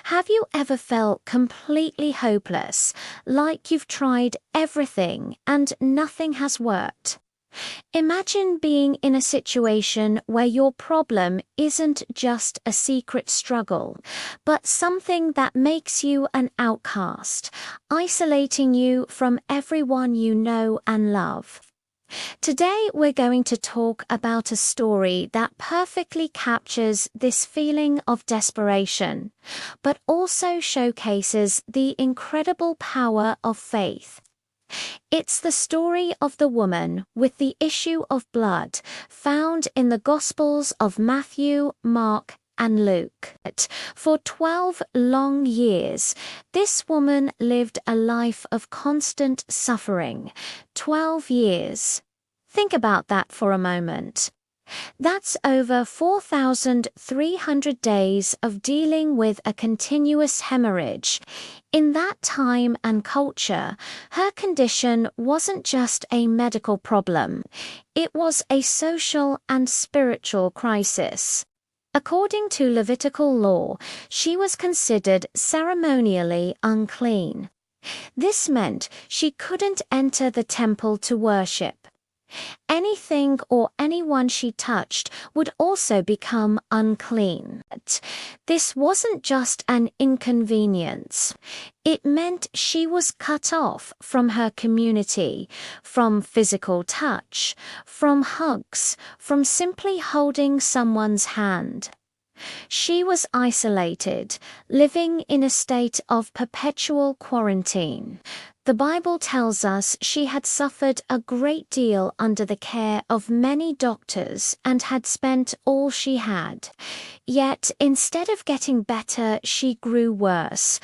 Have you ever felt completely hopeless, like you've tried everything and nothing has worked? Imagine being in a situation where your problem isn't just a secret struggle, but something that makes you an outcast, isolating you from everyone you know and love. Today, we're going to talk about a story that perfectly captures this feeling of desperation, but also showcases the incredible power of faith. It's the story of the woman with the issue of blood found in the Gospels of Matthew, Mark, and Luke. For 12 long years, this woman lived a life of constant suffering. 12 years. Think about that for a moment. That's over 4,300 days of dealing with a continuous hemorrhage. In that time and culture, her condition wasn't just a medical problem, it was a social and spiritual crisis. According to Levitical law, she was considered ceremonially unclean. This meant she couldn't enter the temple to worship. Anything or anyone she touched would also become unclean. This wasn't just an inconvenience. It meant she was cut off from her community, from physical touch, from hugs, from simply holding someone's hand. She was isolated, living in a state of perpetual quarantine. The Bible tells us she had suffered a great deal under the care of many doctors and had spent all she had. Yet, instead of getting better, she grew worse.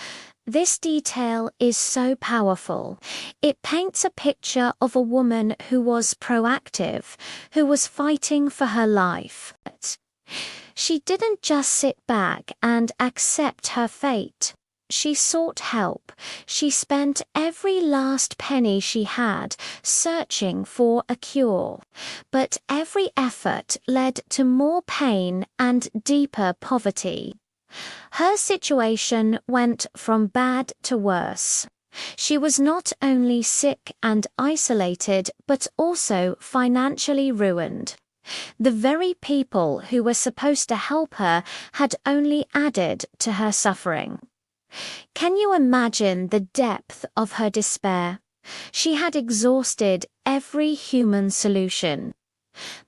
This detail is so powerful. It paints a picture of a woman who was proactive, who was fighting for her life. She didn't just sit back and accept her fate. She sought help. She spent every last penny she had searching for a cure. But every effort led to more pain and deeper poverty. Her situation went from bad to worse. She was not only sick and isolated, but also financially ruined. The very people who were supposed to help her had only added to her suffering. Can you imagine the depth of her despair? She had exhausted every human solution.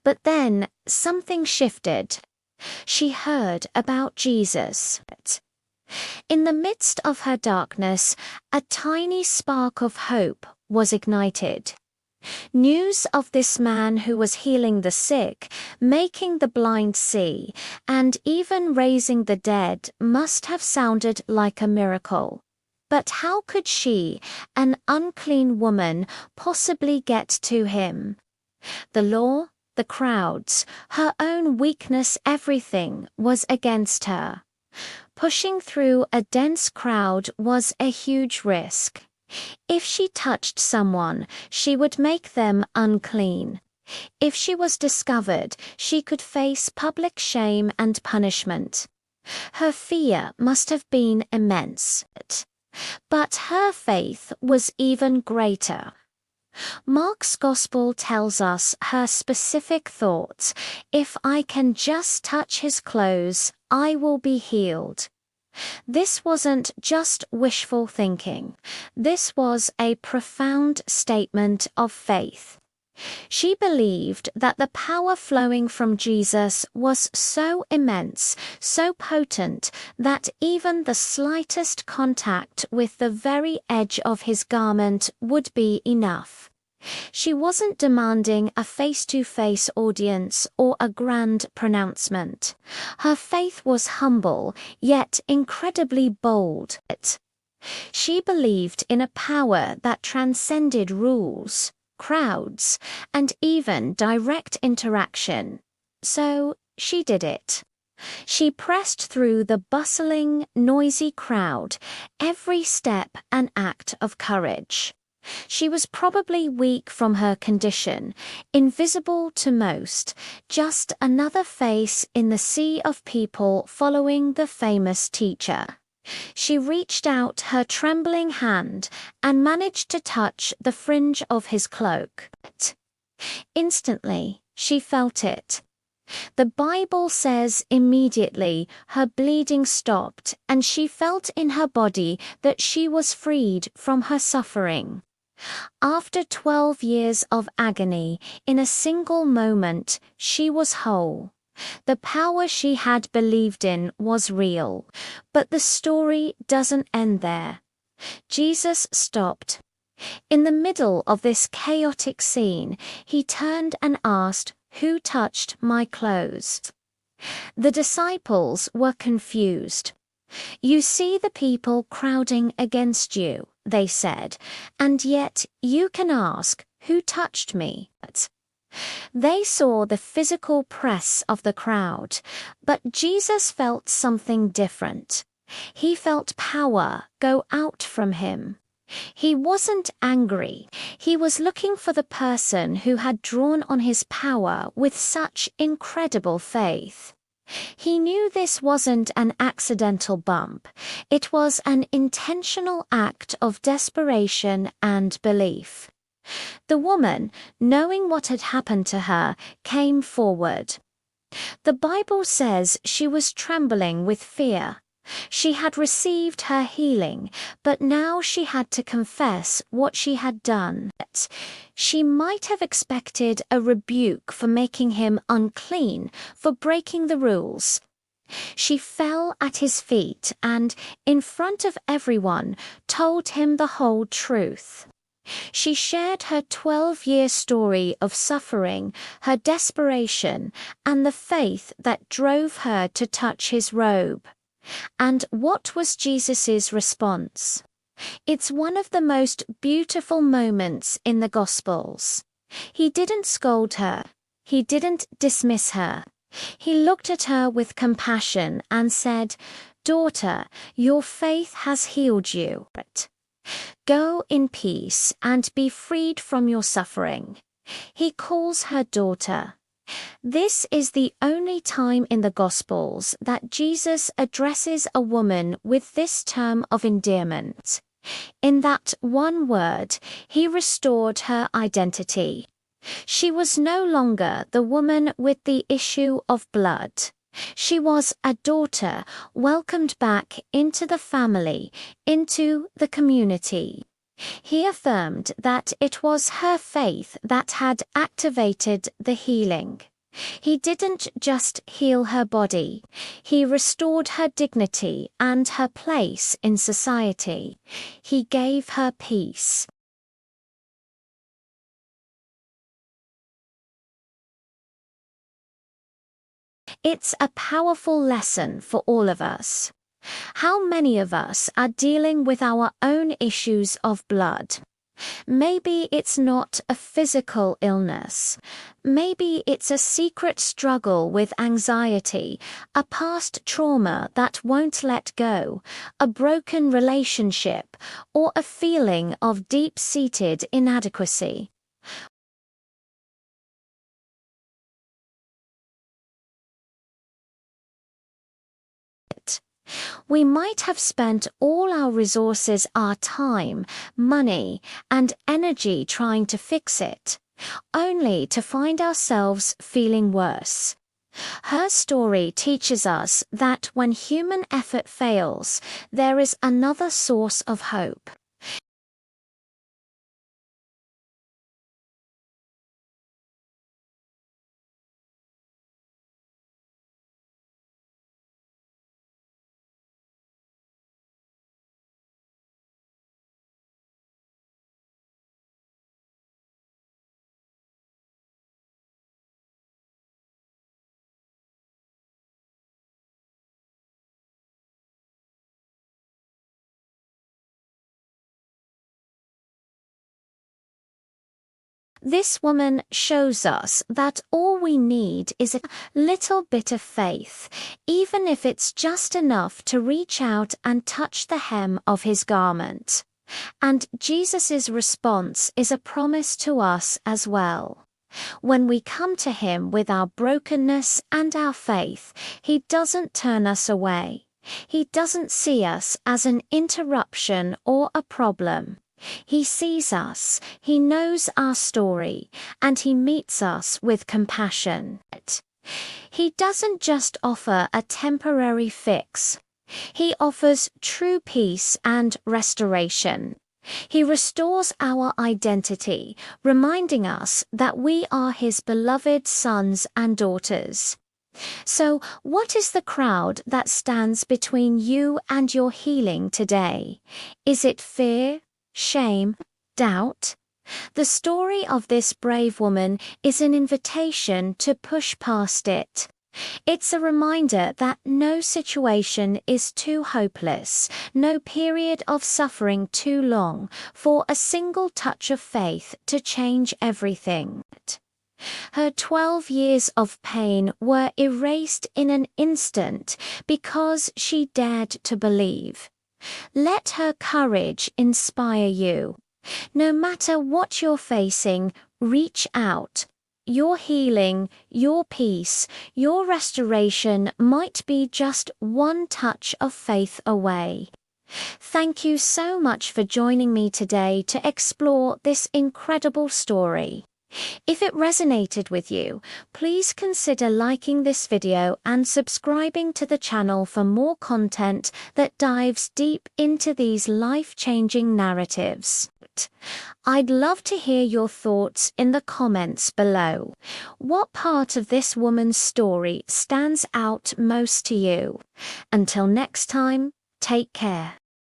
But then something shifted. She heard about Jesus. In the midst of her darkness, a tiny spark of hope was ignited. News of this man who was healing the sick, making the blind see, and even raising the dead must have sounded like a miracle. But how could she, an unclean woman, possibly get to him? The law, the crowds, her own weakness, everything was against her. Pushing through a dense crowd was a huge risk. If she touched someone, she would make them unclean. If she was discovered, she could face public shame and punishment. Her fear must have been immense. But her faith was even greater. Mark's Gospel tells us her specific thoughts. If I can just touch his clothes, I will be healed. This wasn't just wishful thinking. This was a profound statement of faith. She believed that the power flowing from Jesus was so immense, so potent, that even the slightest contact with the very edge of his garment would be enough. She wasn't demanding a face-to-face audience or a grand pronouncement. Her faith was humble, yet incredibly bold. She believed in a power that transcended rules, crowds, and even direct interaction. So she did it. She pressed through the bustling, noisy crowd, every step an act of courage. She was probably weak from her condition, invisible to most, just another face in the sea of people following the famous teacher. She reached out her trembling hand and managed to touch the fringe of his cloak. Instantly, she felt it. The Bible says immediately her bleeding stopped and she felt in her body that she was freed from her suffering. After 12 years of agony, in a single moment, she was whole. The power she had believed in was real, but the story doesn't end there. Jesus stopped. In the middle of this chaotic scene, he turned and asked, "Who touched my clothes?" The disciples were confused. "You see the people crowding against you," they said, "and yet you can ask, 'Who touched me?'" They saw the physical press of the crowd, but Jesus felt something different. He felt power go out from him. He wasn't angry. He was looking for the person who had drawn on his power with such incredible faith. He knew this wasn't an accidental bump. It was an intentional act of desperation and belief. The woman, knowing what had happened to her, came forward. The Bible says she was trembling with fear. She had received her healing, but now she had to confess what she had done. She might have expected a rebuke for making him unclean, for breaking the rules. She fell at his feet and, in front of everyone, told him the whole truth. She shared her 12-year story of suffering, her desperation, and the faith that drove her to touch his robe. And what was Jesus' response? It's one of the most beautiful moments in the Gospels. He didn't scold her. He didn't dismiss her. He looked at her with compassion and said, "Daughter, your faith has healed you. Go in peace and be freed from your suffering." He calls her daughter. This is the only time in the Gospels that Jesus addresses a woman with this term of endearment. In that one word, he restored her identity. She was no longer the woman with the issue of blood. She was a daughter welcomed back into the family, into the community. He affirmed that it was her faith that had activated the healing. He didn't just heal her body, he restored her dignity and her place in society. He gave her peace. It's a powerful lesson for all of us. How many of us are dealing with our own issues of blood? Maybe it's not a physical illness. Maybe it's a secret struggle with anxiety, a past trauma that won't let go, a broken relationship, or a feeling of deep-seated inadequacy. We might have spent all our resources, our time, money, and energy trying to fix it, only to find ourselves feeling worse. Her story teaches us that when human effort fails, there is another source of hope. This woman shows us that all we need is a little bit of faith, even if it's just enough to reach out and touch the hem of his garment. And Jesus' response is a promise to us as well. When we come to him with our brokenness and our faith, he doesn't turn us away. He doesn't see us as an interruption or a problem. He sees us, he knows our story, and he meets us with compassion. He doesn't just offer a temporary fix. He offers true peace and restoration. He restores our identity, reminding us that we are his beloved sons and daughters. So, what is the crowd that stands between you and your healing today? Is it fear, shame, doubt? The story of this brave woman is an invitation to push past it. It's a reminder that no situation is too hopeless, no period of suffering too long for a single touch of faith to change everything. Her 12 years of pain were erased in an instant because she dared to believe. Let her courage inspire you. No matter what you're facing, reach out. Your healing, your peace, your restoration might be just one touch of faith away. Thank you so much for joining me today to explore this incredible story. If it resonated with you, please consider liking this video and subscribing to the channel for more content that dives deep into these life-changing narratives. I'd love to hear your thoughts in the comments below. What part of this woman's story stands out most to you? Until next time, take care.